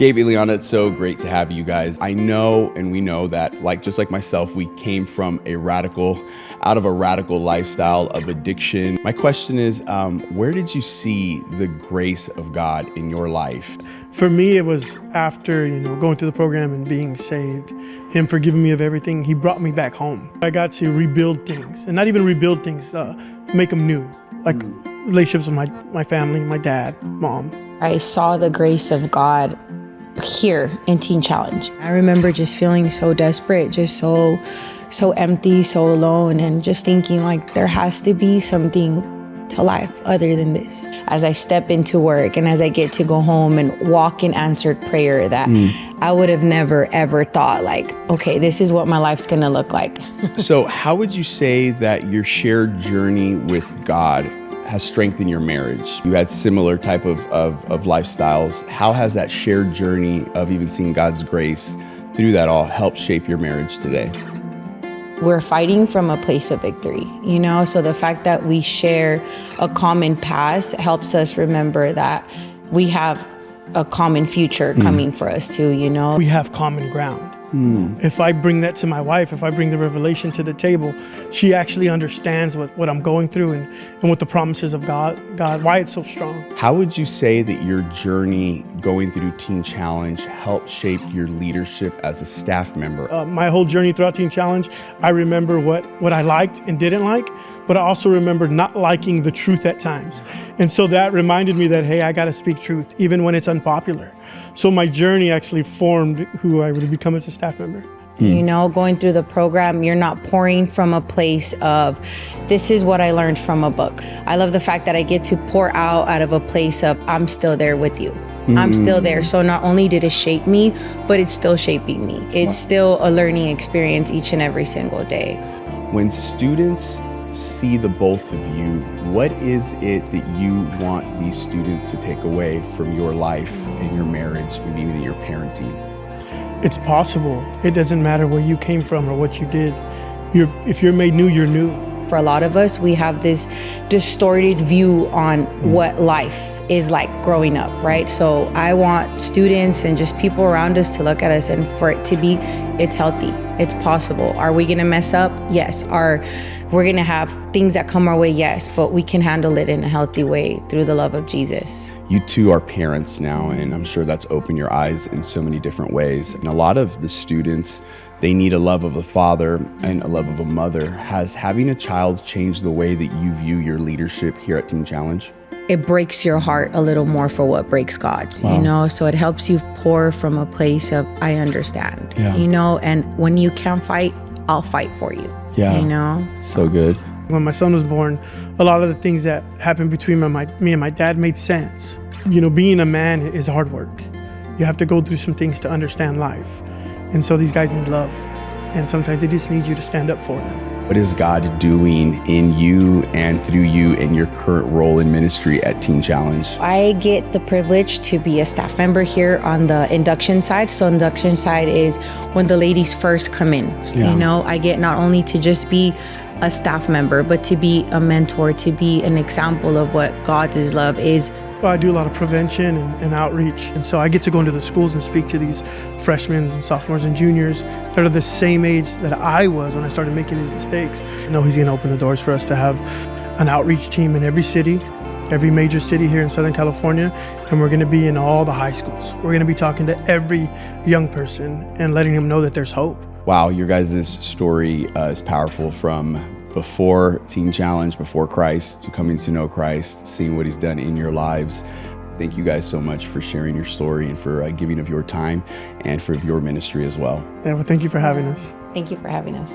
Gabe, Eliana, it's so great to have you guys. I know, and we know that, just like myself, we came from out of a radical lifestyle of addiction. My question is, where did you see the grace of God in your life? For me, it was after, going through the program and being saved, Him forgiving me of everything. He brought me back home. I got to rebuild things, and not even rebuild things, make them new, like relationships with my family, my dad, mom. I saw the grace of God here in Teen Challenge. I remember just feeling so desperate, just so empty, so alone, and just thinking there has to be something to life other than this. As I step into work and as I get to go home and walk in answered prayer, that I would have never ever thought okay, this is what my life's gonna look like. So how would you say that your shared journey with God has strengthened your marriage? You had similar type of lifestyles. How has that shared journey of even seeing God's grace through that all helped shape your marriage today? We're fighting from a place of victory, so the fact that we share a common past helps us remember that we have a common future coming for us too, We have common ground. If I bring that to my wife, if I bring the revelation to the table, she actually understands what I'm going through and what the promises of God, why it's so strong. How would you say that your journey going through Teen Challenge helped shape your leadership as a staff member? My whole journey throughout Teen Challenge, I remember what I liked and didn't like, but I also remember not liking the truth at times. And so that reminded me that, hey, I got to speak truth, even when it's unpopular. So my journey actually formed who I would become as a staff member. Going through the program, you're not pouring from a place of, this is what I learned from a book. I love the fact that I get to pour out of a place of, I'm still there with you. I'm still there. So not only did it shape me, but it's still shaping me. It's still a learning experience each and every single day. When students see the both of you, what is it that you want these students to take away from your life and your marriage, maybe even your parenting? It's possible. It doesn't matter where you came from or what you did. If you're made new, you're new. For a lot of us, we have this distorted view on what life is like growing up, right? So I want students and just people around us to look at us and for it to be, it's healthy, it's possible. Are we gonna mess up? Yes. We're gonna have things that come our way? Yes, but we can handle it in a healthy way through the love of Jesus. You two are parents now, and I'm sure that's opened your eyes in so many different ways. And a lot of the students, they need a love of a father and a love of a mother. Has having a child changed the way that you view your leadership here at Teen Challenge? It breaks your heart a little more for what breaks God's, so it helps you pour from a place of, I understand, and when you can't fight, I'll fight for you. So good. When my son was born, a lot of the things that happened between me and my dad made sense. Being a man is hard work. You have to go through some things to understand life. And so these guys need love. And sometimes they just need you to stand up for them. What is God doing in you and through you in your current role in ministry at Teen Challenge? I get the privilege to be a staff member here on the induction side. So induction side is when the ladies first come in. I get not only to just be a staff member, but to be a mentor, to be an example of what God's love is. Well, I do a lot of prevention and outreach. And so I get to go into the schools and speak to these freshmen and sophomores and juniors that are the same age that I was when I started making these mistakes. I know He's gonna open the doors for us to have an outreach team in every city, every major city here in Southern California, and we're gonna be in all the high schools. We're gonna be talking to every young person and letting them know that there's hope. Wow, your guys' story is powerful, from before Teen Challenge, before Christ, to coming to know Christ, seeing what He's done in your lives. Thank you guys so much for sharing your story and for giving of your time and for your ministry as well. Yeah, well, thank you for having us. Thank you for having us.